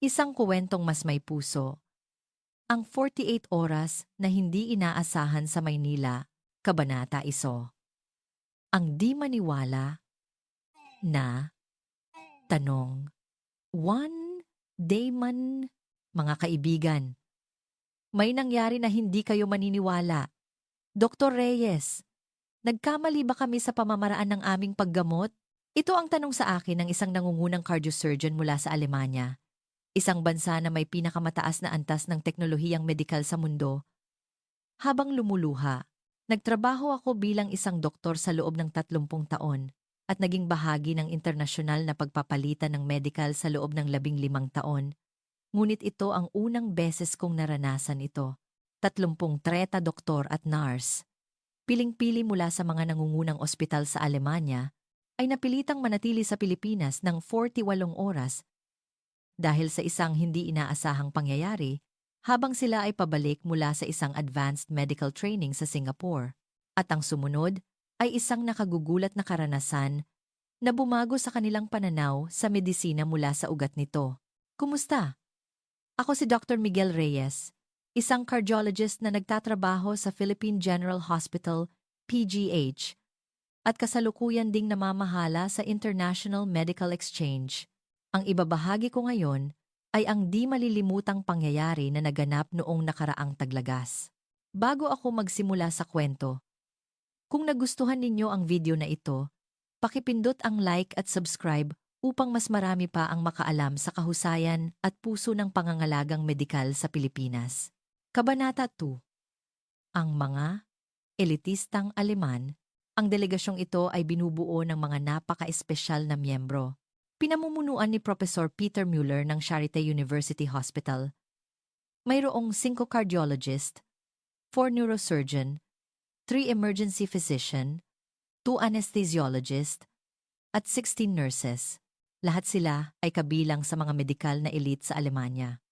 Isang kuwentong mas may puso. Ang 48 oras na hindi inaasahan sa Maynila, Kabanata 1. Ang di maniwala na tanong. One day man, mga kaibigan, may nangyari na hindi kayo maniniwala. Dr. Reyes, nagkamali ba kami sa pamamaraan ng aming paggamot? Ito ang tanong sa akin ng isang nangungunang cardiosurgeon mula sa Alemanya. Isang bansa na may pinakamataas na antas ng teknolohiyang medikal sa mundo. Habang lumuluha, nagtrabaho ako bilang isang doktor sa loob ng 30 taon at naging bahagi ng internasyonal na pagpapalitan ng medikal sa loob ng 15 taon. Ngunit ito ang unang beses kong naranasan ito. 30 treta doktor at nurse, piling-pili mula sa mga nangungunang ospital sa Alemanya, ay napilitang manatili sa Pilipinas ng 48 oras dahil sa isang hindi inaasahang pangyayari habang sila ay pabalik mula sa isang advanced medical training sa Singapore. At ang sumunod ay isang nakagugulat na karanasan na bumago sa kanilang pananaw sa medisina mula sa ugat nito. Kumusta? Ako si Dr. Miguel Reyes, isang cardiologist na nagtatrabaho sa Philippine General Hospital, PGH, at kasalukuyan ding namamahala sa International Medical Exchange. Ang ibabahagi ko ngayon ay ang di malilimutang pangyayari na naganap noong nakaraang taglagas. Bago ako magsimula sa kwento, kung nagustuhan ninyo ang video na ito, pakipindot ang like at subscribe upang mas marami pa ang makaalam sa kahusayan at puso ng pangangalagang medikal sa Pilipinas. Kabanata 2. Ang mga elitistang Aleman. Ang delegasyong ito ay binubuo ng mga napaka-espesyal na miyembro. Pinamumunuan ni Professor Peter Mueller ng Charité University Hospital. Mayroong 5 cardiologist, 4 neurosurgeon, 3 emergency physician, 2 anesthesiologist, at 16 nurses. Lahat sila ay kabilang sa mga medikal na elite sa Alemanya.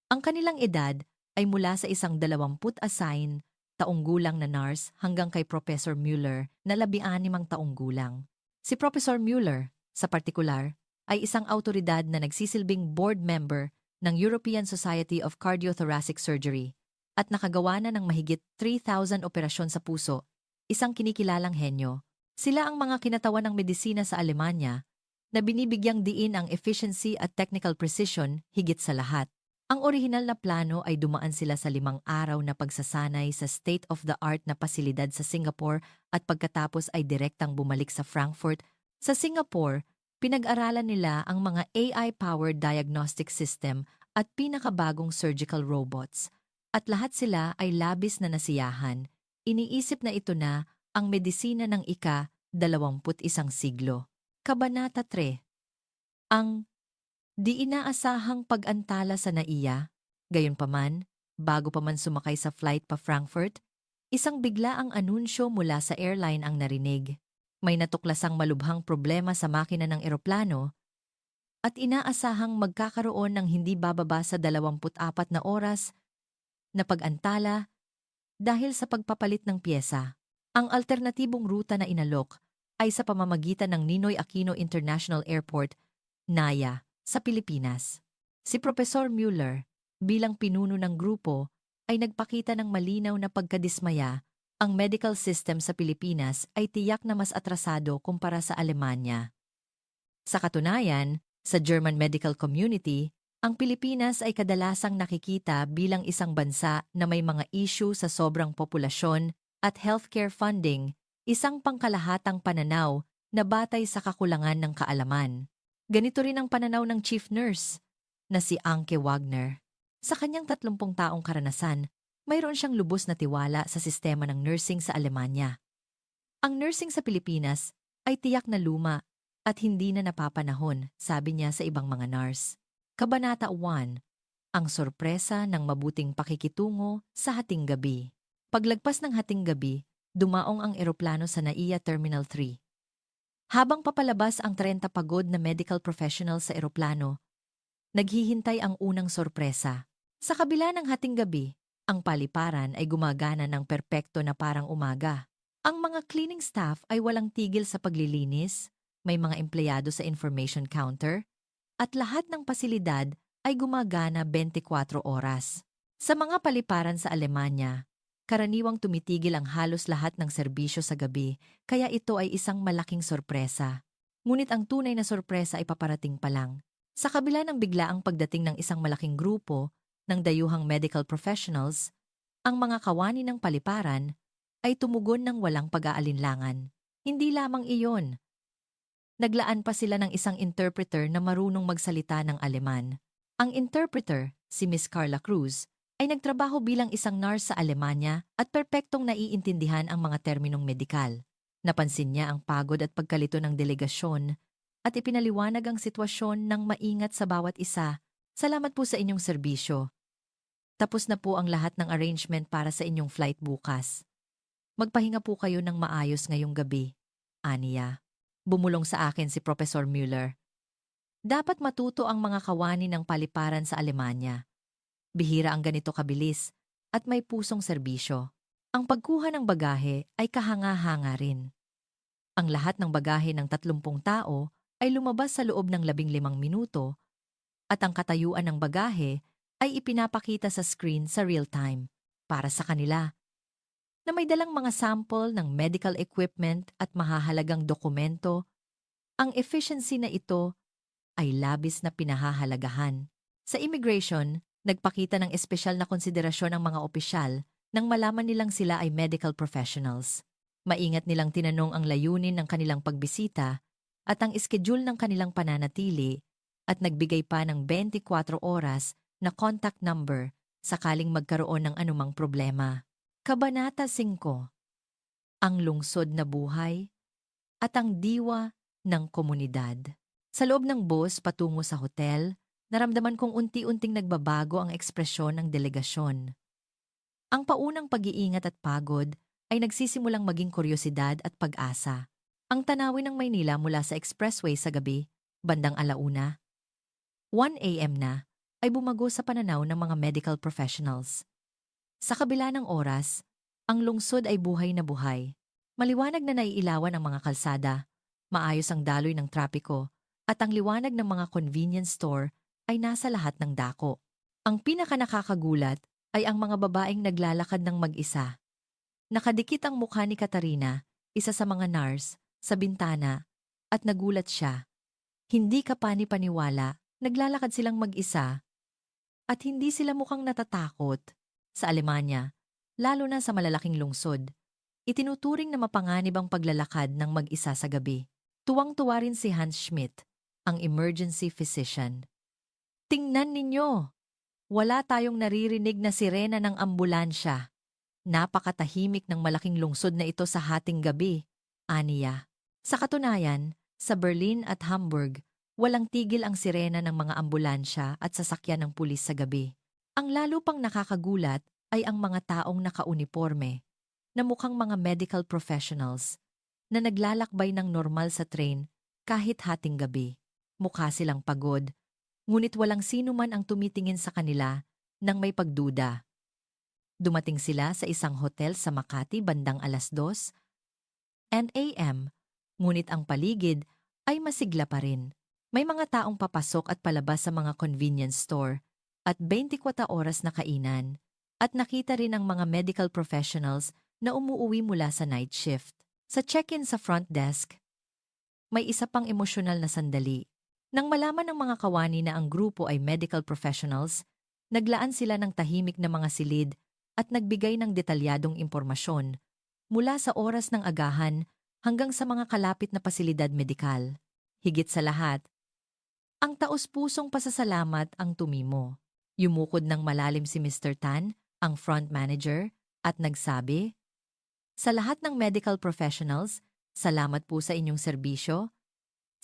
Ang kanilang edad ay mula sa isang 20 assign taong gulang na nurse hanggang kay Professor Mueller na 16 taong gulang. Si Professor Mueller, sa partikular, ay isang autoridad na nagsisilbing board member ng European Society of Cardiothoracic Surgery at nakagawa na ng mahigit 3,000 operasyon sa puso, isang kinikilalang henyo. Sila ang mga kinatawan ng medisina sa Alemanya na binibigyang diin ang efficiency at technical precision higit sa lahat. Ang orihinal na plano ay dumaan sila sa 5 araw na pagsasanay sa state-of-the-art na pasilidad sa Singapore at pagkatapos ay direktang bumalik sa Frankfurt. Sa Singapore, pinag-aralan nila ang mga AI-powered diagnostic system at pinakabagong surgical robots. At lahat sila ay labis na nasiyahan. Iniisip na ito na ang medisina ng ika-21 siglo. Kabanata 3. Ang di inaasahang pag-antala sa NAIA. Gayunpaman, bago pa man sumakay sa flight pa Frankfurt, isang biglaang anunsyo mula sa airline ang narinig. May natuklasang malubhang problema sa makina ng eroplano at inaasahang magkakaroon ng hindi bababa sa 24 na oras na pag-antala dahil sa pagpapalit ng piyesa. Ang alternatibong ruta na inalok ay sa pamamagitan ng Ninoy Aquino International Airport, NAIA, sa Pilipinas. Si Professor Mueller, bilang pinuno ng grupo, ay nagpakita ng malinaw na pagkadismaya. Ang medical system sa Pilipinas ay tiyak na mas atrasado kumpara sa Alemanya. Sa katunayan, sa German medical community, ang Pilipinas ay kadalasang nakikita bilang isang bansa na may mga issue sa sobrang populasyon at healthcare funding, isang pangkalahatang pananaw na batay sa kakulangan ng kaalaman. Ganito rin ang pananaw ng chief nurse na si Anke Wagner. Sa kanyang 30 taong karanasan, mayroon siyang lubos na tiwala sa sistema ng nursing sa Alemanya. Ang nursing sa Pilipinas ay tiyak na luma at hindi na napapanahon, sabi niya sa ibang mga nurse. Kabanata 1. Ang sorpresa ng mabuting pakikitungo sa hating gabi. Paglagpas ng hating gabi, dumaong ang eroplano sa NAIA Terminal 3. Habang papalabas ang 30 pagod na medical professional sa eroplano, naghihintay ang unang sorpresa. Sa kabila ng hating gabi, ang paliparan ay gumagana ng perpekto na parang umaga. Ang mga cleaning staff ay walang tigil sa paglilinis, may mga empleyado sa information counter, at lahat ng pasilidad ay gumagana 24 oras. Sa mga paliparan sa Alemanya, karaniwang tumitigil ang halos lahat ng serbisyo sa gabi, kaya ito ay isang malaking sorpresa. Ngunit ang tunay na sorpresa ay paparating pa lang. Sa kabila ng biglaang pagdating ng isang malaking grupo ng dayuhang medical professionals, ang mga kawani ng paliparan ay tumugon ng walang pag-aalinlangan. Hindi lamang iyon. Naglaan pa sila ng isang interpreter na marunong magsalita ng Aleman. Ang interpreter, si Miss Carla Cruz, ay nagtrabaho bilang isang nurse sa Alemanya at perpektong naiintindihan ang mga terminong medikal. Napansin niya ang pagod at pagkalito ng delegasyon at ipinaliwanag ang sitwasyon ng maingat sa bawat isa. Salamat po sa inyong serbisyo. Tapos na po ang lahat ng arrangement para sa inyong flight bukas. Magpahinga po kayo ng maayos ngayong gabi, aniya. Bumulong sa akin si Professor Müller. Dapat matuto ang mga kawani ng paliparan sa Alemanya. Bihira ang ganito kabilis at may pusong serbisyo. Ang pagkuha ng bagahe ay kahanga-hanga rin. Ang lahat ng bagahe ng 30 tao ay lumabas sa loob ng 15 minuto at ang katayuan ng bagahe ay ipinapakita sa screen sa real time para sa kanila na may dalang mga sample ng medical equipment at mahahalagang dokumento. Ang efficiency na ito ay labis na pinahahalagahan. Sa immigration, nagpakita ng espesyal na konsiderasyon ang mga opisyal nang malaman nilang sila ay medical professionals. Maingat nilang tinanong ang layunin ng kanilang pagbisita at ang schedule ng kanilang pananatili at nagbigay pa ng 24 oras na contact number sakaling magkaroon ng anumang problema. Kabanata 5. Ang lungsod na buhay at ang diwa ng komunidad. Sa loob ng bus patungo sa hotel, naramdaman kong unti-unting nagbabago ang ekspresyon ng delegasyon. Ang paunang pag-iingat at pagod ay nagsisimulang maging kuryosidad at pag-asa. Ang tanawin ng Maynila mula sa expressway sa gabi, bandang 1:00, 1 a.m. na, ay bumago sa pananaw ng mga medical professionals. Sa kabila ng oras, ang lungsod ay buhay na buhay. Maliwanag na naiilawan ang mga kalsada, maayos ang daloy ng trapiko, at ang liwanag ng mga convenience store ay nasa lahat ng dako. Ang pinakanakakagulat ay ang mga babaeng naglalakad ng mag-isa. Nakadikit ang mukha ni Katarina, isa sa mga nurse, sa bintana, at nagulat siya. Hindi kapani-paniwala, naglalakad silang mag-isa, at hindi sila mukhang natatakot. Sa Alemanya, lalo na sa malalaking lungsod, itinuturing na mapanganib ang paglalakad ng mag-isa sa gabi. Tuwang-tuwa rin si Hans Schmidt, ang emergency physician. Tingnan ninyo! Wala tayong naririnig na sirena ng ambulansya. Napakatahimik ng malaking lungsod na ito sa hating gabi, aniya. Sa katunayan, sa Berlin at Hamburg, walang tigil ang sirena ng mga ambulansya at sasakyan ng pulis sa gabi. Ang lalo pang nakakagulat ay ang mga taong nakauniporme, na mukhang mga medical professionals, na naglalakbay ng normal sa train kahit hating gabi. Mukha silang pagod, ngunit walang sino man ang tumitingin sa kanila nang may pagduda. Dumating sila sa isang hotel sa Makati bandang 2:00 a.m., ngunit ang paligid ay masigla pa rin. May mga taong papasok at palabas sa mga convenience store at 24 oras na kainan, at nakita rin ang mga medical professionals na umuuwi mula sa night shift. Sa check-in sa front desk, may isa pang emosyonal na sandali. Nang malaman ng mga kawani na ang grupo ay medical professionals, naglaan sila ng tahimik na mga silid at nagbigay ng detalyadong impormasyon mula sa oras ng agahan hanggang sa mga kalapit na pasilidad medikal. Higit sa lahat, ang taos-pusong pasasalamat ang tumimo. Yumukod ng malalim si Mr. Tan, ang front manager, at nagsabi, "Sa lahat ng medical professionals, salamat po sa inyong serbisyo.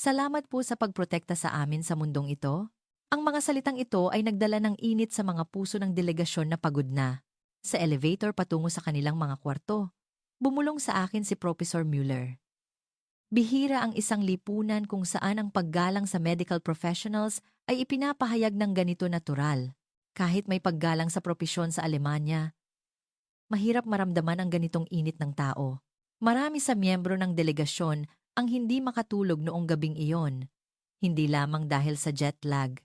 Salamat po sa pagprotekta sa amin sa mundong ito." Ang mga salitang ito ay nagdala ng init sa mga puso ng delegasyon na pagod na. Sa elevator patungo sa kanilang mga kwarto, bumulong sa akin si Professor Müller. Bihira ang isang lipunan kung saan ang paggalang sa medical professionals ay ipinapahayag ng ganito natural. Kahit may paggalang sa propesyon sa Alemanya, mahirap maramdaman ang ganitong init ng tao. Marami sa miyembro ng delegasyon ang hindi makatulog noong gabing iyon, hindi lamang dahil sa jet lag,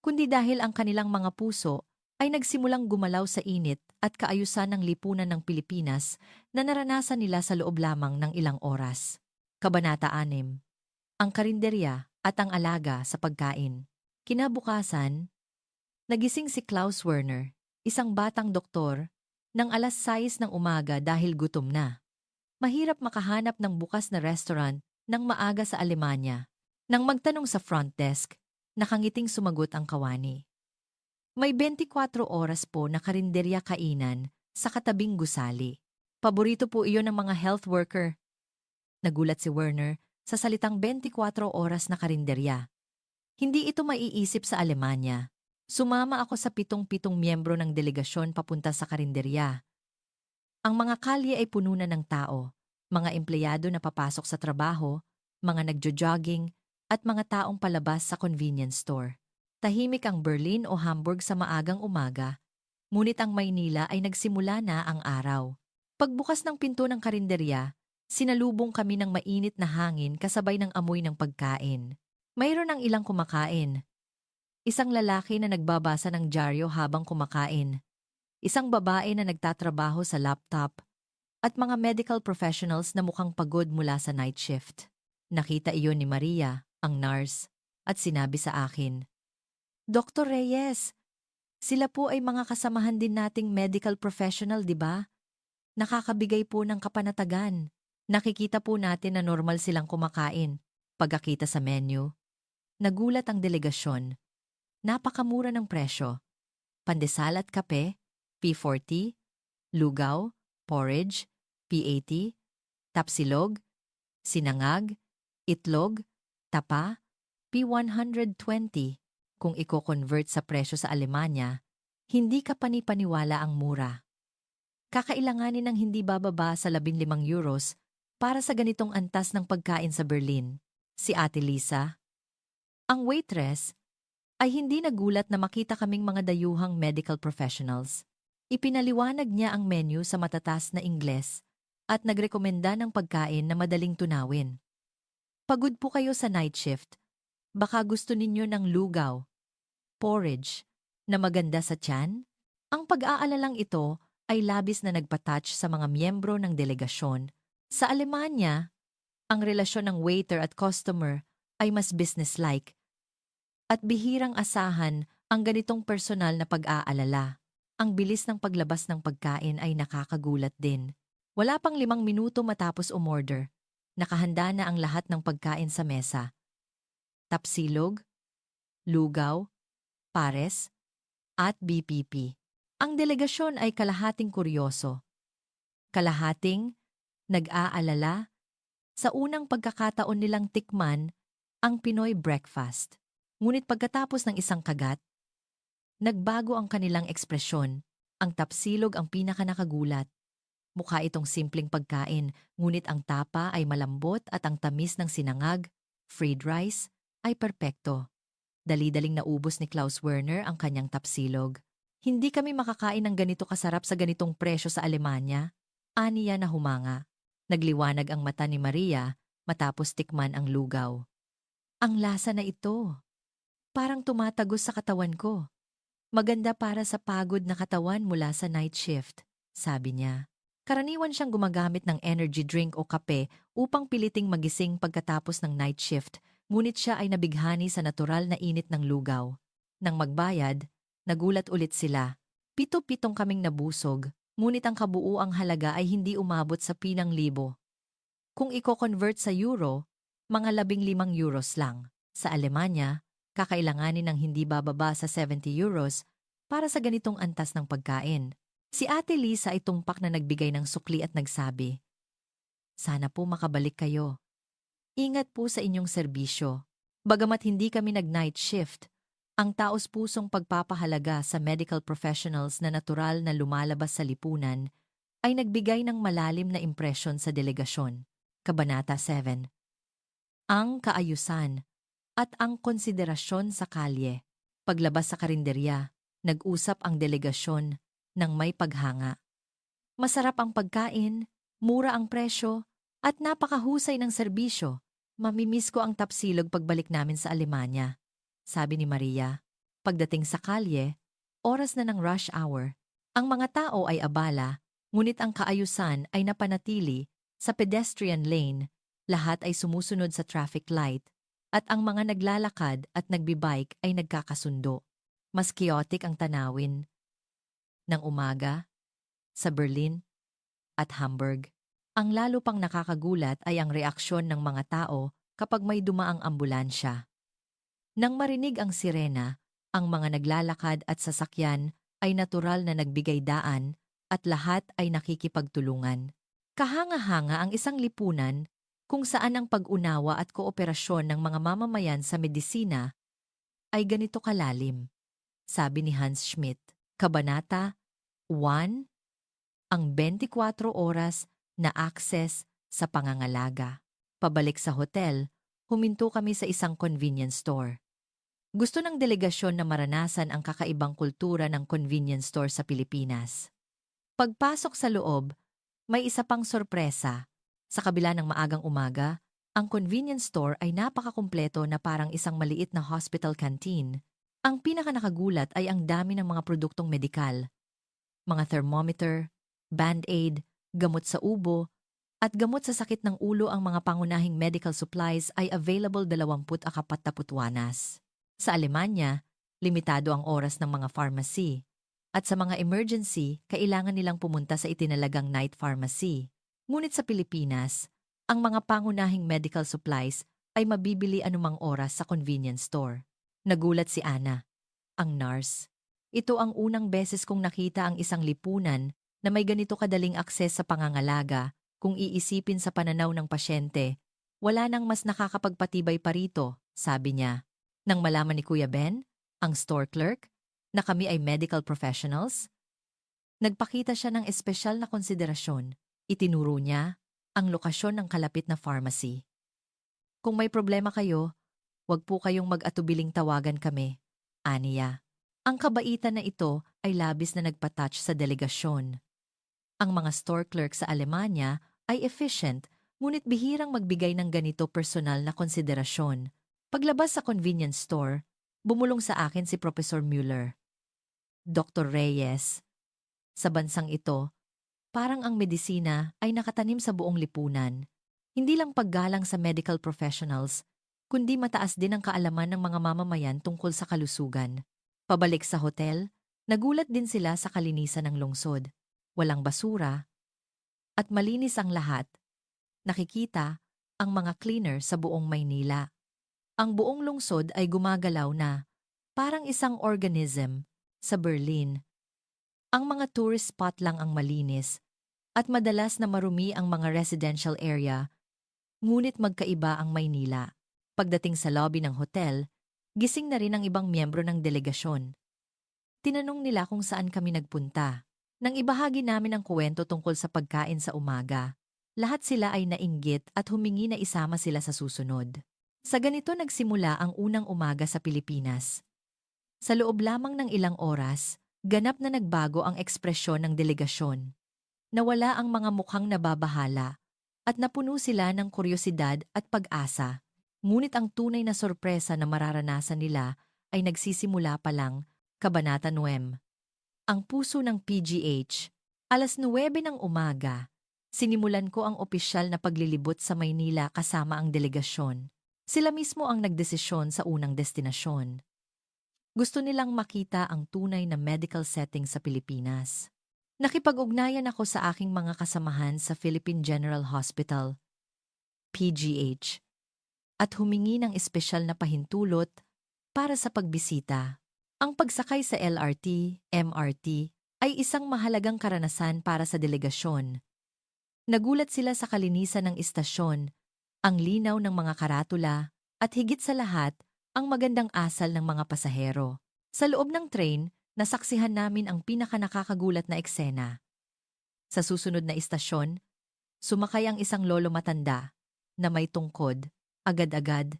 kundi dahil ang kanilang mga puso ay nagsimulang gumalaw sa init at kaayusan ng lipunan ng Pilipinas na naranasan nila sa loob lamang ng ilang oras. Kabanata 6. Ang karinderya at ang alaga sa pagkain. Kinabukasan, nagising si Klaus Werner, isang batang doktor, ng alas 6 ng umaga dahil gutom na. Mahirap makahanap ng bukas na restaurant ng maaga sa Alemanya. Nang magtanong sa front desk, nakangiting sumagot ang kawani. May 24 oras po na karinderya kainan sa katabing gusali. Paborito po iyon ng mga health worker. Nagulat si Werner sa salitang 24 oras na karinderya. Hindi ito maiisip sa Alemanya. Sumama ako sa 7 miyembro ng delegasyon papunta sa karinderya. Ang mga kalye ay puno na ng tao, mga empleyado na papasok sa trabaho, mga nagjo-jogging, at mga taong palabas sa convenience store. Tahimik ang Berlin o Hamburg sa maagang umaga, ngunit ang Maynila ay nagsimula na ang araw. Pagbukas ng pinto ng karinderya, sinalubong kami ng mainit na hangin kasabay ng amoy ng pagkain. Mayroon ang ilang kumakain. Isang lalaki na nagbabasa ng dyaryo habang kumakain. Isang babae na nagtatrabaho sa laptop. At mga medical professionals na mukhang pagod mula sa night shift. Nakita iyon ni Maria, ang nurse, at sinabi sa akin, Dr. Reyes, sila po ay mga kasamahan din nating medical professional, di ba? Nakakabigay po ng kapanatagan. Nakikita po natin na normal silang kumakain. Pagkakita sa menu, nagulat ang delegasyon. Napakamura ng presyo. Pandesal at kape, P40, lugaw, porridge, P80, tapsilog, sinangag, itlog, tapa, P120. Kung i-convert sa presyo sa Alemanya, hindi ka panipaniwala ang mura. Kakailanganin ng hindi bababa sa 15 euros para sa ganitong antas ng pagkain sa Berlin. Si Ate Lisa, ang waitress, ay hindi nagulat na makita kaming mga dayuhang medical professionals. Ipinaliwanag niya ang menu sa matatas na Ingles at nagrekomenda ng pagkain na madaling tunawin. Pagod po kayo sa night shift. Baka gusto ninyo ng lugaw, porridge, na maganda sa tiyan? Ang pag-aalalang ito ay labis na nagpa-touch sa mga miyembro ng delegasyon. Sa Alemanya, ang relasyon ng waiter at customer ay mas business-like at bihirang asahan ang ganitong personal na pag-aalala. Ang bilis ng paglabas ng pagkain ay nakakagulat din. Wala pang 5 minuto matapos umorder. Nakahanda na ang lahat ng pagkain sa mesa. Tapsilog, lugaw, pares, at BPP. Ang delegasyon ay kalahating kuryoso. Kalahating nag-aalala sa unang pagkakataon nilang tikman ang Pinoy breakfast. Ngunit pagkatapos ng isang kagat, nagbago ang kanilang ekspresyon. Ang tapsilog ang pinaka-nakagulat. Mukha itong simpleng pagkain, ngunit ang tapa ay malambot at ang tamis ng sinangag, fried rice, ay perpekto. Dali-daling naubos ni Klaus Werner ang kanyang tapsilog. Hindi kami makakain ng ganito kasarap sa ganitong presyo sa Alemanya. Aniya na humanga. Nagliwanag ang mata ni Maria matapos tikman ang lugaw. Ang lasa na ito. Parang tumatagos sa katawan ko. Maganda para sa pagod na katawan mula sa night shift, sabi niya. Karaniwan siyang gumagamit ng energy drink o kape upang piliting magising pagkatapos ng night shift, ngunit siya ay nabighani sa natural na init ng lugaw. Nang magbayad, nagulat ulit sila. 7 kaming nabusog, ngunit ang kabuuang halaga ay hindi umabot sa 1,000. Kung i-convert sa euro, mga 15 euros lang. Sa Alemanya, kakailanganin ng hindi bababa sa 70 euros para sa ganitong antas ng pagkain. Si Ate Lisa ay tumpak na nagbigay ng sukli at nagsabi, Sana po makabalik kayo. Ingat po sa inyong serbisyo. Bagamat hindi kami nag-night shift, ang taos-pusong pagpapahalaga sa medical professionals na natural na lumalabas sa lipunan ay nagbigay ng malalim na impresyon sa delegasyon. Kabanata 7. Ang kaayusan at ang konsiderasyon sa kalye. Paglabas sa karinderya, nag-usap ang delegasyon ng may paghanga. Masarap ang pagkain, mura ang presyo, at napakahusay ng serbisyo. Mamimiss ko ang tapsilog pagbalik namin sa Alemanya, sabi ni Maria. Pagdating sa kalye, oras na ng rush hour. Ang mga tao ay abala, ngunit ang kaayusan ay napanatili sa pedestrian lane. Lahat ay sumusunod sa traffic light at ang mga naglalakad at nagbibike ay nagkakasundo. Mas chaotic ang tanawin ng umaga sa Berlin at Hamburg. Ang lalo pang nakakagulat ay ang reaksyon ng mga tao kapag may dumaang ambulansya. Nang marinig ang sirena, ang mga naglalakad at sasakyan ay natural na nagbigay daan at lahat ay nakikipagtulungan. Kahanga-hanga ang isang lipunan kung saan ang pag-unawa at kooperasyon ng mga mamamayan sa medisina ay ganito kalalim. Sabi ni Hans Schmidt, Kabanata 1, ang 24 oras na access sa pangangalaga. Pabalik sa hotel, huminto kami sa isang convenience store. Gusto ng delegasyon na maranasan ang kakaibang kultura ng convenience store sa Pilipinas. Pagpasok sa loob, may isa pang sorpresa. Sa kabila ng maagang umaga, ang convenience store ay napakakumpleto na parang isang maliit na hospital canteen. Ang pinakanakagulat ay ang dami ng mga produktong medikal. Mga thermometer, band-aid, gamot sa ubo, at gamot sa sakit ng ulo. Ang mga pangunahing medical supplies ay available 24 wanas. Sa Alemanya, limitado ang oras ng mga pharmacy. At sa mga emergency, kailangan nilang pumunta sa itinalagang night pharmacy. Ngunit sa Pilipinas, ang mga pangunahing medical supplies ay mabibili anumang oras sa convenience store. Nagulat si Ana, ang nurse. Ito ang unang beses kong nakita ang isang lipunan na may ganito kadaling akses sa pangangalaga. Kung iisipin sa pananaw ng pasyente, wala nang mas nakakapagpatibay pa rito, sabi niya. Nang malaman ni Kuya Ben, ang store clerk, na kami ay medical professionals, nagpakita siya ng espesyal na konsiderasyon. Itinuro niya ang lokasyon ng kalapit na pharmacy. Kung may problema kayo, huwag po kayong mag-atubiling tawagan kami, aniya. Ang kabaitan na ito ay labis na nagpa-touch sa delegasyon. Ang mga store clerk sa Alemanya ay efficient, ngunit bihirang magbigay ng ganito personal na konsiderasyon. Paglabas sa convenience store, bumulong sa akin si Professor Müller. Dr. Reyes, sa bansang ito, parang ang medisina ay nakatanim sa buong lipunan. Hindi lang paggalang sa medical professionals, kundi mataas din ang kaalaman ng mga mamamayan tungkol sa kalusugan. Pabalik sa hotel, nagulat din sila sa kalinisan ng lungsod. Walang basura, at malinis ang lahat. Nakikita ang mga cleaner sa buong Maynila. Ang buong lungsod ay gumagalaw na, parang isang organism, sa Berlin. Ang mga tourist spot lang ang malinis, at madalas na marumi ang mga residential area, ngunit magkaiba ang Maynila. Pagdating sa lobby ng hotel, gising na rin ang ibang miyembro ng delegasyon. Tinanong nila kung saan kami nagpunta. Nang ibahagi namin ang kwento tungkol sa pagkain sa umaga, lahat sila ay nainggit at humingi na isama sila sa susunod. Sa ganito nagsimula ang unang umaga sa Pilipinas. Sa loob lamang ng ilang oras, ganap na nagbago ang ekspresyon ng delegasyon. Nawala ang mga mukhang nababahala at napuno sila ng kuryosidad at pag-asa. Ngunit ang tunay na sorpresa na mararanasan nila ay nagsisimula pa lang, Kabanata 9. Ang puso ng PGH. Alas 9 ng umaga, sinimulan ko ang opisyal na paglilibot sa Maynila kasama ang delegasyon. Sila mismo ang nagdesisyon sa unang destinasyon. Gusto nilang makita ang tunay na medical setting sa Pilipinas. Nakipag-ugnayan ako sa aking mga kasamahan sa Philippine General Hospital, PGH, at humingi ng espesyal na pahintulot para sa pagbisita. Ang pagsakay sa LRT, MRT ay isang mahalagang karanasan para sa delegasyon. Nagulat sila sa kalinisan ng istasyon, ang linaw ng mga karatula, at higit sa lahat, ang magandang asal ng mga pasahero. Sa loob ng train, nasaksihan namin ang pinakanakakagulat na eksena. Sa susunod na istasyon, sumakay ang isang lolo matanda na may tungkod, agad-agad.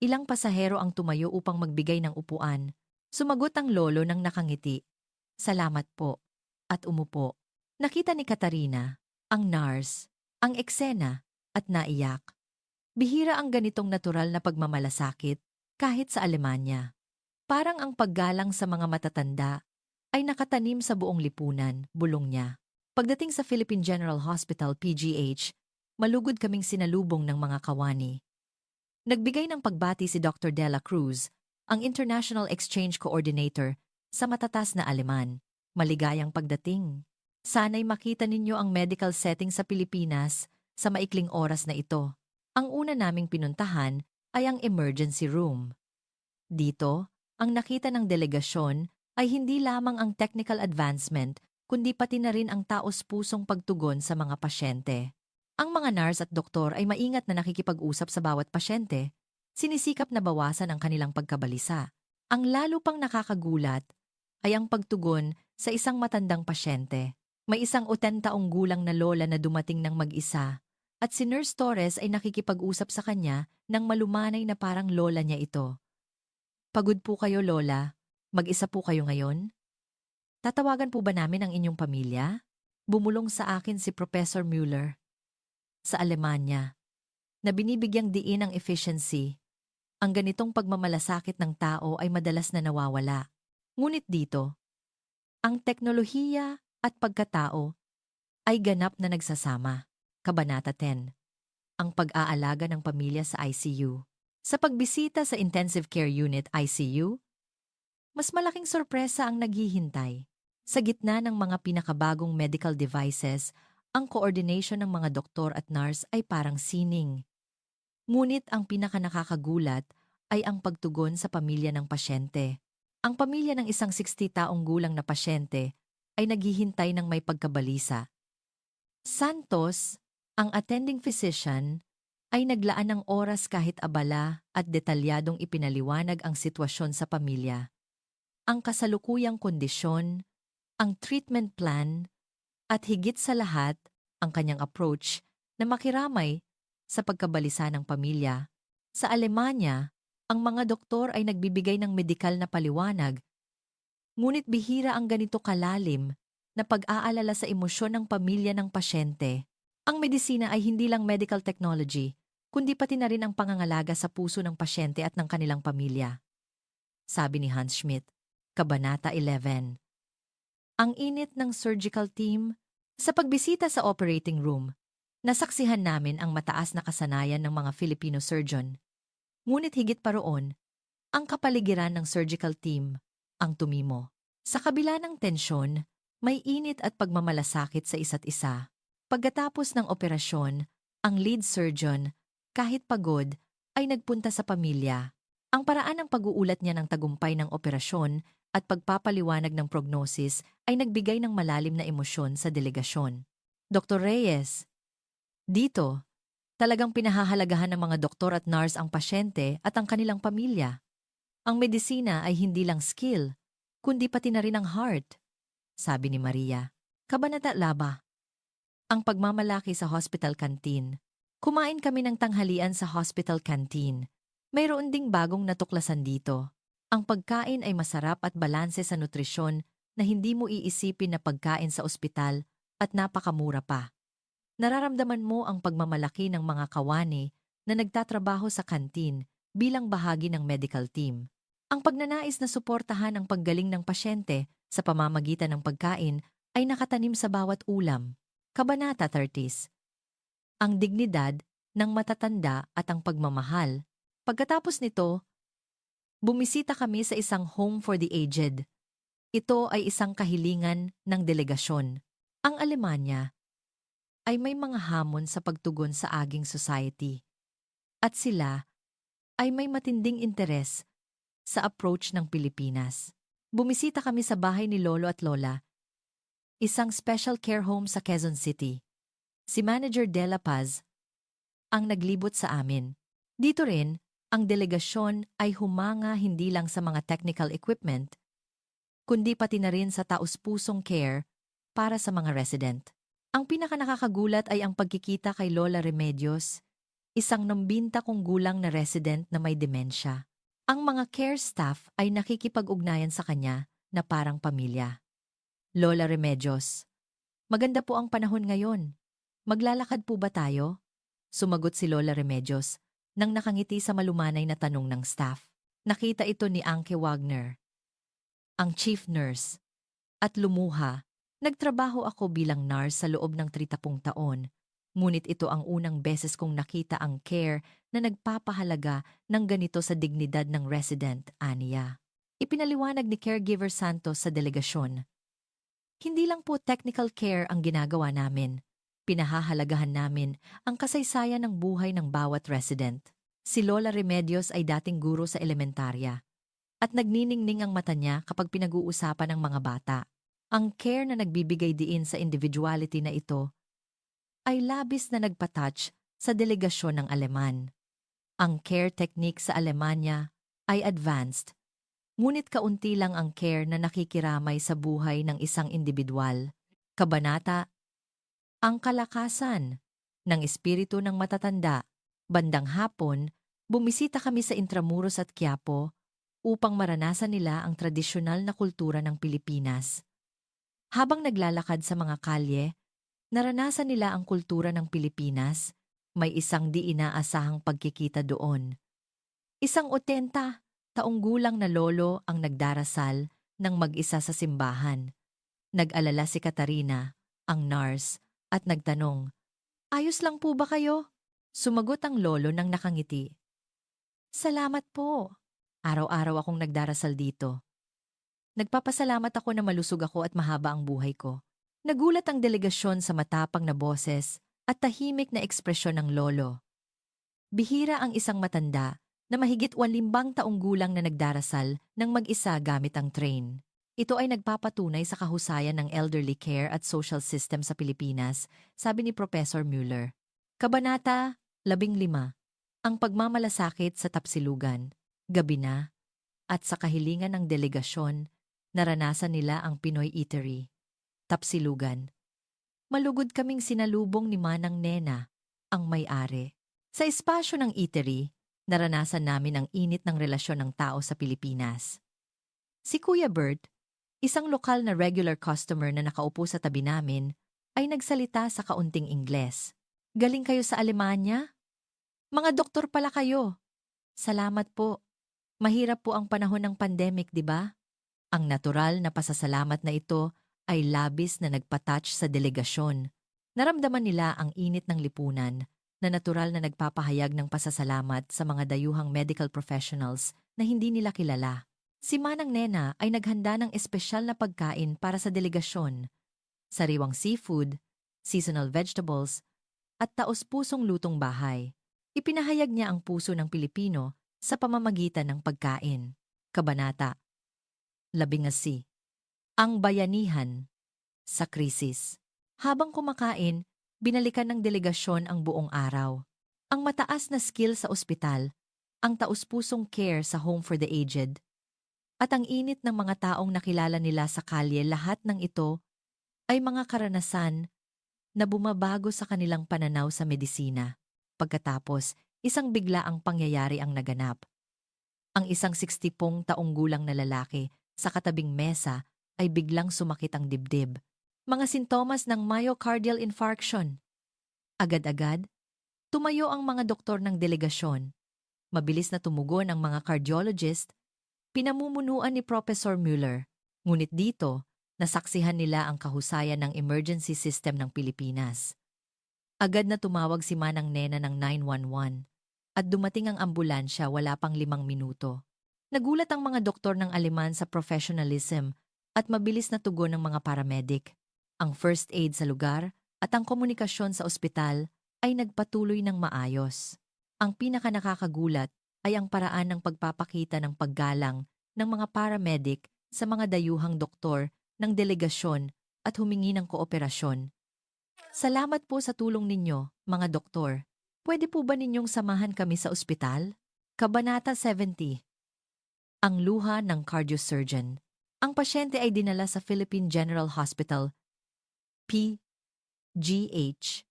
Ilang pasahero ang tumayo upang magbigay ng upuan. Sumagot ang lolo ng nakangiti. Salamat po. At umupo. Nakita ni Katarina, ang nurse, ang eksena, at naiyak. Bihira ang ganitong natural na pagmamalasakit kahit sa Alemanya. Parang ang paggalang sa mga matatanda ay nakatanim sa buong lipunan, bulong niya. Pagdating sa Philippine General Hospital PGH, malugod kaming sinalubong ng mga kawani. Nagbigay ng pagbati si Dr. Dela Cruz, ang International Exchange Coordinator sa matatas na Aleman. Maligayang pagdating. Sana'y makita ninyo ang medical setting sa Pilipinas sa maikling oras na ito. Ang una naming pinuntahan ay ang emergency room. Dito, ang nakita ng delegasyon ay hindi lamang ang technical advancement kundi pati na rin ang taos-pusong pagtugon sa mga pasyente. Ang mga nurse at doktor ay maingat na nakikipag-usap sa bawat pasyente, sinisikap na bawasan ang kanilang pagkabalisa. Ang lalo pang nakakagulat ay ang pagtugon sa isang matandang pasyente. May isang 80 taong gulang na lola na dumating ng mag-isa at si Nurse Torres ay nakikipag-usap sa kanya nang malumanay na parang lola niya ito. Pagod po kayo, Lola. Mag-isa po kayo ngayon? Tatawagan po ba namin ang inyong pamilya? Bumulong sa akin si Professor Mueller sa Alemanya na binibigyang diin ang efficiency. Ang ganitong pagmamalasakit ng tao ay madalas na nawawala. Ngunit dito, ang teknolohiya at pagkatao ay ganap na nagsasama. Kabanata 10. Ang pag-aalaga ng pamilya sa ICU. Sa pagbisita sa Intensive Care Unit ICU, mas malaking sorpresa ang naghihintay. Sa gitna ng mga pinakabagong medical devices, ang coordination ng mga doktor at nurse ay parang sining. Ngunit ang pinakanakakagulat ay ang pagtugon sa pamilya ng pasyente. Ang pamilya ng isang 60 taong gulang na pasyente ay naghihintay ng may pagkabalisa. Santos, ang attending physician, ay naglaan ng oras kahit abala at detalyadong ipinaliwanag ang sitwasyon sa pamilya. Ang kasalukuyang kondisyon, ang treatment plan, at higit sa lahat, ang kanyang approach na makiramay sa pagkabalisa ng pamilya. Sa Alemanya, ang mga doktor ay nagbibigay ng medikal na paliwanag, ngunit bihira ang ganito kalalim na pag-aalala sa emosyon ng pamilya ng pasyente. Ang medisina ay hindi lang medical technology, kundi pati na rin ang pangangalaga sa puso ng pasyente at ng kanilang pamilya. Sabi ni Hans Schmidt, Kabanata 11. Ang init ng surgical team. Sa pagbisita sa operating room, nasaksihan namin ang mataas na kasanayan ng mga Filipino surgeon. Ngunit higit pa roon, ang kapaligiran ng surgical team, ang tumimo. Sa kabila ng tensyon, may init at pagmamalasakit sa isa't isa. Pagkatapos ng operasyon, ang lead surgeon, kahit pagod, ay nagpunta sa pamilya. Ang paraan ng pag-uulat niya ng tagumpay ng operasyon at pagpapaliwanag ng prognosis ay nagbigay ng malalim na emosyon sa delegasyon. Dr. Reyes, dito, talagang pinahahalagahan ng mga doktor at nurse ang pasyente at ang kanilang pamilya. Ang medisina ay hindi lang skill, kundi pati na rin ang heart, sabi ni Maria. Kabanata 11. Ang pagmamalaki sa hospital canteen. Kumain kami ng tanghalian sa hospital canteen. Mayroon ding bagong natuklasan dito. Ang pagkain ay masarap at balanse sa nutrisyon na hindi mo iisipin na pagkain sa ospital at napakamura pa. Nararamdaman mo ang pagmamalaki ng mga kawani na nagtatrabaho sa kantin bilang bahagi ng medical team. Ang pagnanais na suportahan ang paggaling ng pasyente sa pamamagitan ng pagkain ay nakatanim sa bawat ulam. Kabanata 30. Ang dignidad ng matatanda at ang pagmamahal. Pagkatapos nito, bumisita kami sa isang home for the aged. Ito ay isang kahilingan ng delegasyon. Ang Alemanya ay may mga hamon sa pagtugon sa aging society. At sila ay may matinding interes sa approach ng Pilipinas. Bumisita kami sa bahay ni Lolo at Lola, isang special care home sa Quezon City. Si Manager Dela Paz ang naglibot sa amin. Dito rin, ang delegasyon ay humanga hindi lang sa mga technical equipment, kundi pati na rin sa taus-pusong care para sa mga resident. Ang pinakanakakagulat ay ang pagkikita kay Lola Remedios, isang nambinta kong gulang na resident na may demensya. Ang mga care staff ay nakikipag-ugnayan sa kanya na parang pamilya. Lola Remedios, maganda po ang panahon ngayon. Maglalakad po ba tayo? Sumagot si Lola Remedios nang nakangiti sa malumanay na tanong ng staff. Nakita ito ni Anke Wagner, ang chief nurse, at lumuha. Nagtrabaho ako bilang nurse sa loob ng 30 taon. Ngunit ito ang unang beses kong nakita ang care na nagpapahalaga ng ganito sa dignidad ng resident, aniya. Ipinaliwanag ni Caregiver Santos sa delegasyon. Hindi lang po technical care ang ginagawa namin. Pinahahalagahan namin ang kasaysayan ng buhay ng bawat resident. Si Lola Remedios ay dating guro sa elementarya at nagniningning ang mata niya kapag pinag-uusapan ng mga bata. Ang care na nagbibigay diin sa individuality na ito ay labis na nagpa-touch sa delegasyon ng Aleman. Ang care technique sa Alemanya ay advanced, ngunit kaunti lang ang care na nakikiramay sa buhay ng isang individual. Kabanata, ang kalakasan ng espiritu ng matatanda. Bandang hapon, bumisita kami sa Intramuros at Quiapo upang maranasan nila ang tradisyonal na kultura ng Pilipinas. Habang naglalakad sa mga kalye, naranasan nila ang kultura ng Pilipinas. May isang di inaasahang pagkikita doon. Isang 80 taong gulang na lolo ang nagdarasal ng mag-isa sa simbahan. Nag-alala si Katarina, ang nurse, at nagtanong, "Ayos lang po ba kayo?" Sumagot ang lolo nang nakangiti. "Salamat po. Araw-araw akong nagdarasal dito. Nagpapasalamat ako na malusog ako at mahaba ang buhay ko." Nagulat ang delegasyon sa matapang na boses at tahimik na ekspresyon ng lolo. Bihira ang isang matanda na mahigit 80 taong gulang na nagdarasal ng mag-isa gamit ang train. Ito ay nagpapatunay sa kahusayan ng elderly care at social system sa Pilipinas, sabi ni Professor Mueller. Kabanata 15. Ang pagmamalasakit sa Tapsilugan. Gabi na, at sa kahilingan ng delegasyon, naranasan nila ang Pinoy Eatery. Tapsilugan. Malugod kaming sinalubong ni Manang Nena, ang may-ari. Sa espasyo ng eatery, naranasan namin ang init ng relasyon ng tao sa Pilipinas. Si Kuya Bert, isang lokal na regular customer na nakaupo sa tabi namin, ay nagsalita sa kaunting Ingles. "Galing kayo sa Alemanya? Mga doktor pala kayo. Salamat po. Mahirap po ang panahon ng pandemic, di ba?" Ang natural na pasasalamat na ito ay labis na nagpa-touch sa delegasyon. Naramdaman nila ang init ng lipunan na natural na nagpapahayag ng pasasalamat sa mga dayuhang medical professionals na hindi nila kilala. Si Manang Nena ay naghanda ng espesyal na pagkain para sa delegasyon. Sariwang seafood, seasonal vegetables, at taos-pusong lutong bahay. Ipinahayag niya ang puso ng Pilipino sa pamamagitan ng pagkain. Kabanata 10. Ang bayanihan sa krisis. Habang kumakain, binalikan ng delegasyon ang buong araw. Ang mataas na skill sa ospital, ang taus-pusong care sa home for the aged, at ang init ng mga taong nakilala nila sa kalye, lahat ng ito ay mga karanasan na bumabago sa kanilang pananaw sa medisina. Pagkatapos, isang biglaang pangyayari ang naganap. Ang isang 60 taong gulang na lalaki sa katabing mesa ay biglang sumakit ang dibdib. Mga sintomas ng myocardial infarction. Agad-agad, tumayo ang mga doktor ng delegasyon. Mabilis na tumugon ang mga cardiologist, pinamumunuan ni Professor Mueller. Ngunit dito, nasaksihan nila ang kahusayan ng emergency system ng Pilipinas. Agad na tumawag si Manang Nena ng 911 at dumating ang ambulansya wala pang 5 minuto. Nagulat ang mga doktor ng Aleman sa professionalism at mabilis na tugon ng mga paramedic. Ang first aid sa lugar at ang komunikasyon sa ospital ay nagpatuloy ng maayos. Ang pinakanakakagulat ay ang paraan ng pagpapakita ng paggalang ng mga paramedic sa mga dayuhang doktor ng delegasyon at humingi ng kooperasyon. "Salamat po sa tulong ninyo, mga doktor. Pwede po ba ninyong samahan kami sa ospital?" Kabanata 70. Ang luha ng cardiosurgeon. Ang pasyente ay dinala sa Philippine General Hospital, PGH,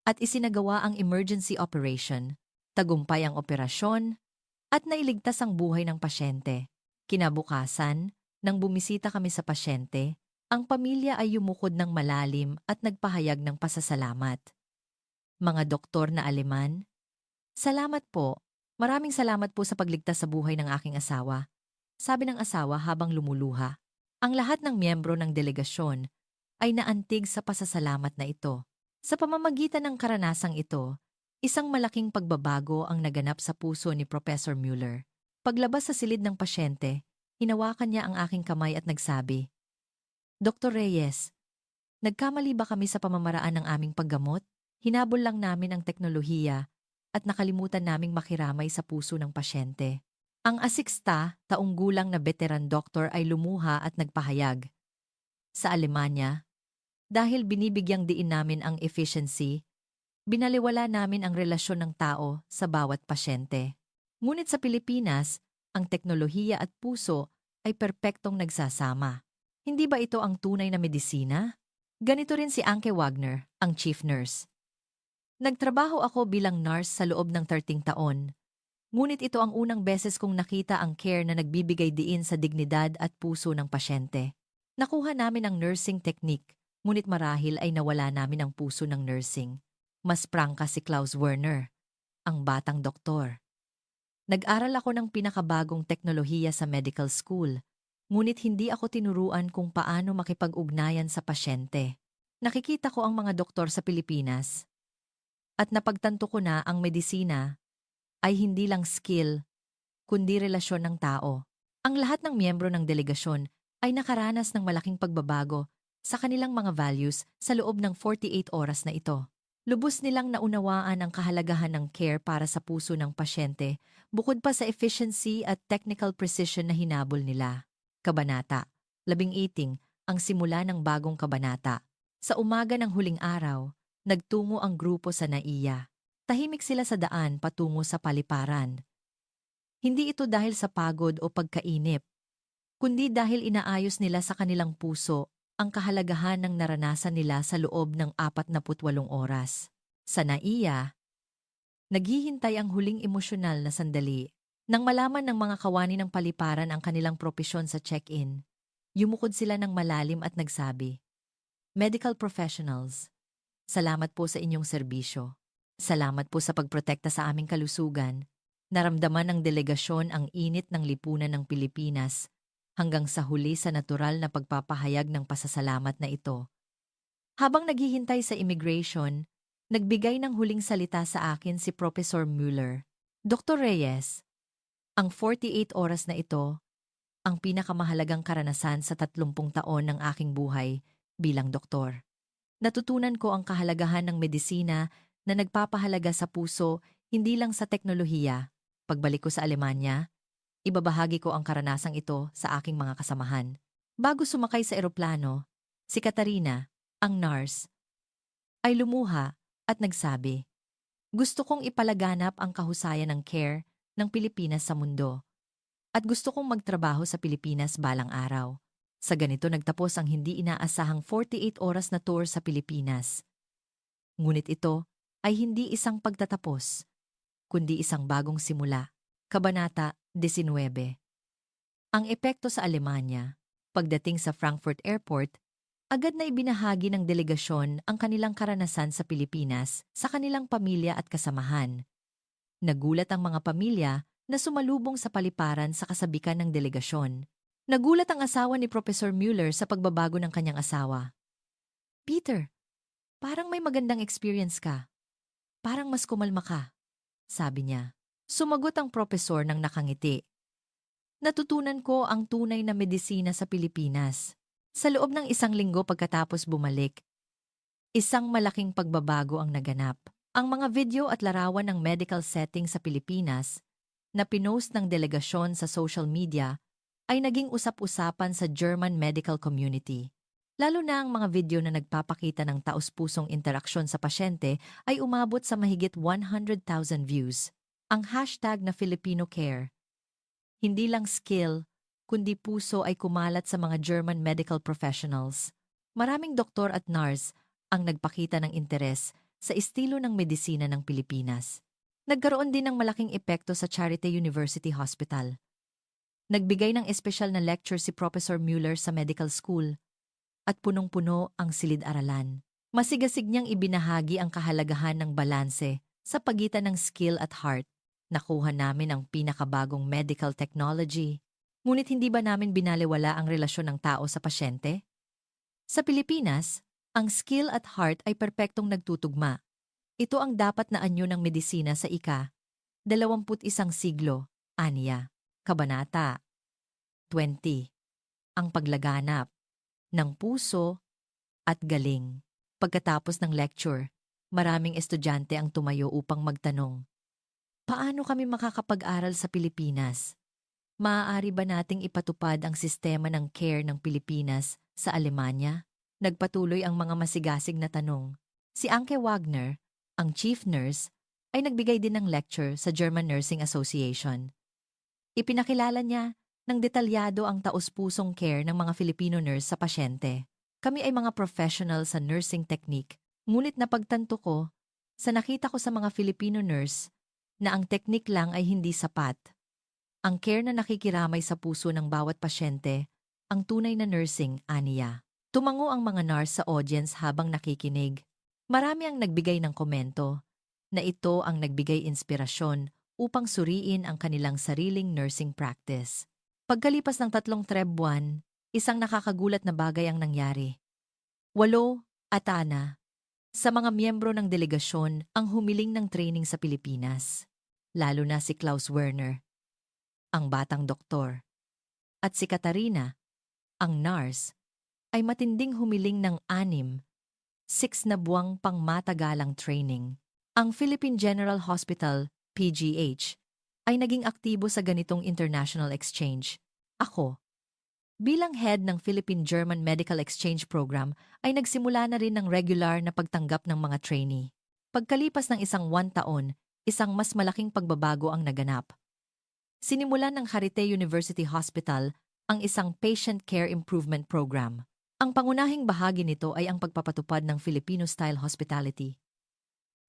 at isinagawa ang emergency operation. Tagumpay ang operasyon at nailigtas ang buhay ng pasyente. Kinabukasan, nang bumisita kami sa pasyente, ang pamilya ay yumukod ng malalim at nagpahayag ng pasasalamat. Mga doktor na Aleman, "Salamat po. Maraming salamat po sa pagligtas sa buhay ng aking asawa, sabi ng asawa habang lumuluha. Ang lahat ng miyembro ng delegasyon ay naantig sa pasasalamat na ito. Sa pamamagitan ng karanasang ito, isang malaking pagbabago ang naganap sa puso ni Professor Mueller. Paglabas sa silid ng pasyente, hinawakan niya ang aking kamay at nagsabi, Dr. Reyes, nagkamali ba kami sa pamamaraan ng aming paggamot? Hinabol lang namin ang teknolohiya at nakalimutan naming makiramay sa puso ng pasyente. Ang 60 taong gulang na veteran doktor ay lumuha at nagpahayag. Sa Alemanya, dahil binibigyang diin namin ang efficiency, binaliwala namin ang relasyon ng tao sa bawat pasyente. Ngunit sa Pilipinas, ang teknolohiya at puso ay perpektong nagsasama. Hindi ba ito ang tunay na medisina? Ganito rin si Anke Wagner, ang chief nurse. Nagtrabaho ako bilang nurse sa loob ng 13 taon. Ngunit ito ang unang beses kong nakita ang care na nagbibigay diin sa dignidad at puso ng pasyente. Nakuha namin ang nursing technique, ngunit marahil ay nawala namin ang puso ng nursing. Mas prangka si Klaus Werner, ang batang doktor. Nag-aral ako ng pinakabagong teknolohiya sa medical school, ngunit hindi ako tinuruan kung paano makipag-ugnayan sa pasyente. Nakikita ko ang mga doktor sa Pilipinas at napagtanto ko na ang medisina ay hindi lang skill, kundi relasyon ng tao. Ang lahat ng miyembro ng delegasyon ay nakaranas ng malaking pagbabago sa kanilang mga values sa loob ng 48 oras na ito. Lubos nilang naunawaan ang kahalagahan ng care para sa puso ng pasyente, bukod pa sa efficiency at technical precision na hinabol nila. Kabanata 18, ang simula ng bagong kabanata. Sa umaga ng huling araw, nagtungo ang grupo sa NAIA. Tahimik sila sa daan patungo sa paliparan. Hindi ito dahil sa pagod o pagkainip, kundi dahil inaayos nila sa kanilang puso ang kahalagahan ng naranasan nila sa loob ng 48 oras. Sa NAIA, naghihintay ang huling emosyonal na sandali. Nang malaman ng mga kawani ng paliparan ang kanilang propesyon sa check-in, yumukod sila ng malalim at nagsabi, Medical professionals, salamat po sa inyong serbisyo. Salamat po sa pagprotekta sa aming kalusugan. Naramdaman ng delegasyon ang init ng lipunan ng Pilipinas hanggang sa huli sa natural na pagpapahayag ng pasasalamat na ito. Habang naghihintay sa immigration, nagbigay ng huling salita sa akin si Professor Mueller. Dr. Reyes, ang 48 oras na ito, ang pinakamahalagang karanasan sa 30 taon ng aking buhay bilang doktor. Natutunan ko ang kahalagahan ng medisina na nagpapahalaga sa puso, hindi lang sa teknolohiya. Pagbalik ko sa Alemanya, ibabahagi ko ang karanasang ito sa aking mga kasamahan. Bago sumakay sa eroplano, si Katarina, ang nurse, ay lumuha at nagsabi, Gusto kong ipalaganap ang kahusayan ng care ng Pilipinas sa mundo. At gusto kong magtrabaho sa Pilipinas balang araw. Sa ganito nagtapos ang hindi inaasahang 48 oras na tour sa Pilipinas. Ngunit ito ay hindi isang pagtatapos, kundi isang bagong simula. Kabanata 19. Ang epekto sa Alemanya. Pagdating sa Frankfurt Airport, agad na ibinahagi ng delegasyon ang kanilang karanasan sa Pilipinas sa kanilang pamilya at kasamahan. Nagulat ang mga pamilya na sumalubong sa paliparan sa kasabikan ng delegasyon. Nagulat ang asawa ni Professor Mueller sa pagbabago ng kanyang asawa. Peter, parang may magandang experience ka. Parang mas kumalma ka, sabi niya. Sumagot ang propesor ng nakangiti. Natutunan ko ang tunay na medisina sa Pilipinas. Sa loob ng 1 linggo pagkatapos bumalik, isang malaking pagbabago ang naganap. Ang mga video at larawan ng medical setting sa Pilipinas na pinost ng delegasyon sa social media ay naging usap-usapan sa German medical community. Lalo na ang mga video na nagpapakita ng taos-pusong interaksyon sa pasyente ay umabot sa mahigit 100,000 views. Ang hashtag na Filipino Care. Hindi lang skill, kundi puso ay kumalat sa mga German medical professionals. Maraming doktor at nurse ang nagpakita ng interes sa estilo ng medisina ng Pilipinas. Nagkaroon din ng malaking epekto sa Charité University Hospital. Nagbigay ng espesyal na lecture si Professor Mueller sa medical school at punong-puno ang silid-aralan. Masigasig niyang ibinahagi ang kahalagahan ng balanse sa pagitan ng skill at heart. Nakuha namin ang pinakabagong medical technology. Ngunit hindi ba namin binaliwala ang relasyon ng tao sa pasyente? Sa Pilipinas, ang skill at heart ay perpektong nagtutugma. Ito ang dapat na anyo ng medisina sa ika-21 siglo, aniya. Kabanata 20. Ang paglaganap ng puso at galing. Pagkatapos ng lecture, maraming estudyante ang tumayo upang magtanong, paano kami makakapag-aral sa Pilipinas? Maaari ba nating ipatupad ang sistema ng care ng Pilipinas sa Alemanya? Nagpatuloy ang mga masigasig na tanong. Si Anke Wagner, ang chief nurse, ay nagbigay din ng lecture sa German Nursing Association. Ipinakilala niya ng detalyado ang taus-pusong care ng mga Filipino nurse sa pasyente. Kami ay mga professional sa nursing technique, ngunit napagtanto ko sa nakita ko sa mga Filipino nurse na ang technique lang ay hindi sapat. Ang care na nakikiramay sa puso ng bawat pasyente, ang tunay na nursing, aniya. Tumango ang mga nurse sa audience habang nakikinig. Marami ang nagbigay ng komento na ito ang nagbigay inspirasyon upang suriin ang kanilang sariling nursing practice. Pagkalipas ng 3 buwan, isang nakakagulat na bagay ang nangyari. 8 atana sa mga miyembro ng delegasyon ang humiling ng training sa Pilipinas, lalo na si Klaus Werner, ang batang doktor, at si Katarina, ang nurse, ay matinding humiling ng 6 na buwang pangmatagalang training. Ang Philippine General Hospital, PGH, ay naging aktibo sa ganitong international exchange. Ako, bilang head ng Philippine-German Medical Exchange Program, ay nagsimula na rin ng regular na pagtanggap ng mga trainee. Pagkalipas ng 1 taon, isang mas malaking pagbabago ang naganap. Sinimulan ng Charité University Hospital ang isang Patient Care Improvement Program. Ang pangunahing bahagi nito ay ang pagpapatupad ng Filipino-style hospitality.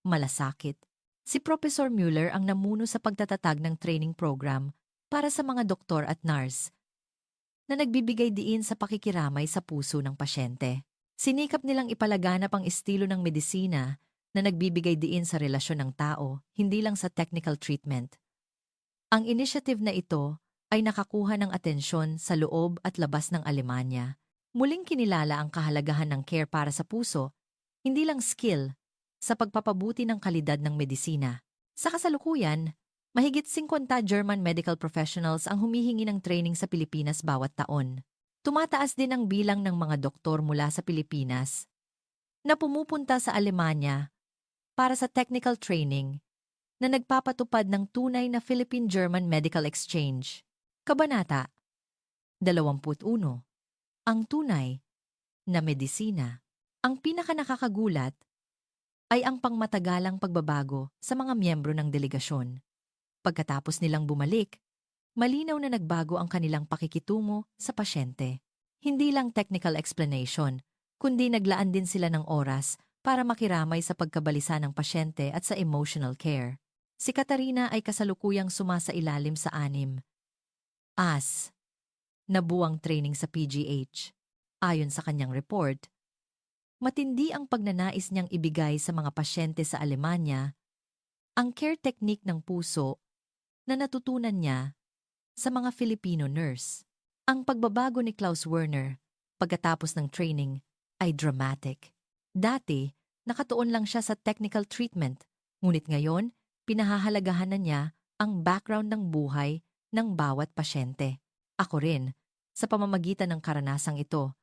Malasakit. Si Professor Mueller ang namuno sa pagtatatag ng training program para sa mga doktor at nurse na nagbibigay diin sa pakikiramay sa puso ng pasyente. Sinikap nilang ipalaganap ang estilo ng medisina na nagbibigay diin sa relasyon ng tao, hindi lang sa technical treatment. Ang initiative na ito ay nakakuha ng atensyon sa loob at labas ng Alemanya. Muling kinilala ang kahalagahan ng care para sa puso, hindi lang skill, sa pagpapabuti ng kalidad ng medisina. Sa kasalukuyan, mahigit 50 German medical professionals ang humihingi ng training sa Pilipinas bawat taon. Tumataas din ang bilang ng mga doktor mula sa Pilipinas na pumupunta sa Alemanya para sa technical training na nagpapatupad ng tunay na Philippine-German Medical Exchange. Kabanata 21. Ang tunay na medisina. Ang pinakanakakagulat ay ang pangmatagalang pagbabago sa mga miyembro ng delegasyon. Pagkatapos nilang bumalik, malinaw na nagbago ang kanilang pakikitungo sa pasyente. Hindi lang technical explanation, kundi naglaan din sila ng oras para makiramay sa pagkabalisa ng pasyente at sa emotional care. Si Katarina ay kasalukuyang sumasailalim sa 6 na buwang training sa PGH. Ayon sa kanyang report, matindi ang pagnanais niyang ibigay sa mga pasyente sa Alemanya ang care technique ng puso na natutunan niya sa mga Filipino nurse. Ang pagbabago ni Klaus Werner pagkatapos ng training ay dramatic. Dati, nakatuon lang siya sa technical treatment, ngunit ngayon, pinahahalagahan na niya ang background ng buhay ng bawat pasyente. Ako rin, sa pamamagitan ng karanasang ito,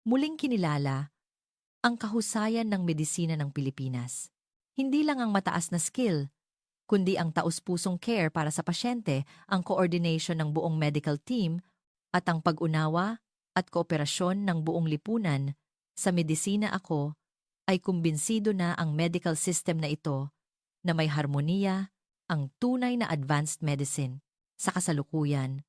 muling kinilala ang kahusayan ng medisina ng Pilipinas. Hindi lang ang mataas na skill, kundi ang taus-pusong care para sa pasyente, ang coordination ng buong medical team, at ang pag-unawa at kooperasyon ng buong lipunan sa medisina. Ako ay kumbinsido na ang medical system na ito na may harmoniya, ang tunay na advanced medicine. Sa kasalukuyan,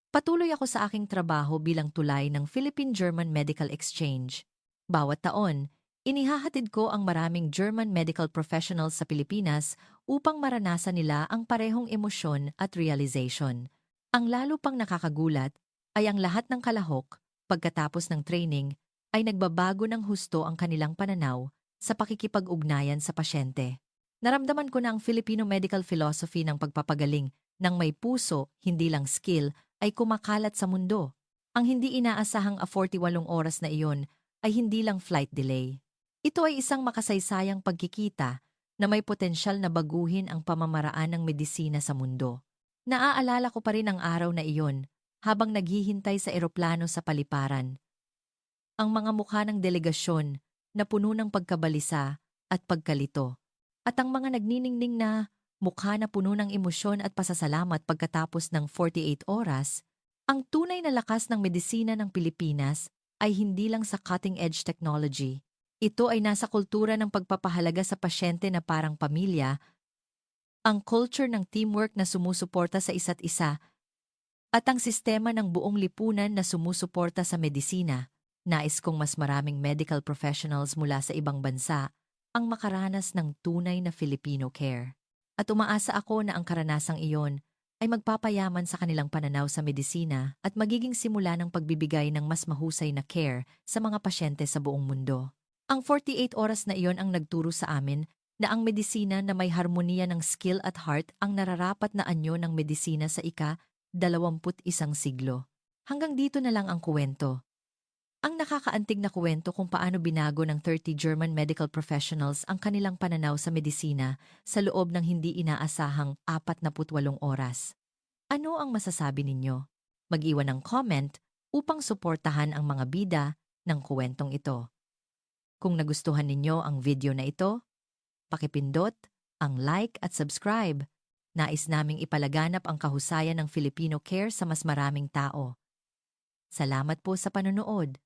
patuloy ako sa aking trabaho bilang tulay ng Philippine-German Medical Exchange. Bawat taon, inihahatid ko ang maraming German medical professionals sa Pilipinas upang maranasan nila ang parehong emosyon at realization. Ang lalo pang nakakagulat ay ang lahat ng kalahok, pagkatapos ng training, ay nagbabago ng husto ang kanilang pananaw sa pakikipag-ugnayan sa pasyente. Naramdaman ko na ang Filipino medical philosophy ng pagpapagaling ng may puso, hindi lang skill, ay kumakalat sa mundo. Ang hindi inaasahang 48 oras na iyon ay hindi lang flight delay. Ito ay isang makasaysayang pagkikita na may potensyal na baguhin ang pamamaraan ng medisina sa mundo. Naaalala ko pa rin ang araw na iyon habang naghihintay sa eroplano sa paliparan. Ang mga mukha ng delegasyon na puno ng pagkabalisa at pagkalito. At ang mga nagniningning na mukha na puno ng emosyon at pasasalamat pagkatapos ng 48 oras, ang tunay na lakas ng medisina ng Pilipinas ay hindi lang sa cutting-edge technology. Ito ay nasa kultura ng pagpapahalaga sa pasyente na parang pamilya, ang culture ng teamwork na sumusuporta sa isa't isa, at ang sistema ng buong lipunan na sumusuporta sa medisina. Nais kong mas maraming medical professionals mula sa ibang bansa ang makaranas ng tunay na Filipino care. At umaasa ako na ang karanasang iyon ay magpapayaman sa kanilang pananaw sa medisina at magiging simula ng pagbibigay ng mas mahusay na care sa mga pasyente sa buong mundo. Ang 48 oras na iyon ang nagturo sa amin na ang medisina na may harmonia ng skill at heart ang nararapat na anyo ng medisina sa ika-21 siglo. Hanggang dito na lang ang kuwento. Ang nakakaantig na kuwento kung paano binago ng 30 German medical professionals ang kanilang pananaw sa medisina sa loob ng hindi inaasahang 48 oras. Ano ang masasabi ninyo? Mag-iwan ng comment upang suportahan ang mga bida ng kuwentong ito. Kung nagustuhan ninyo ang video na ito, pakipindot ang like at subscribe. Nais naming ipalaganap ang kahusayan ng Filipino care sa mas maraming tao. Salamat po sa panonood.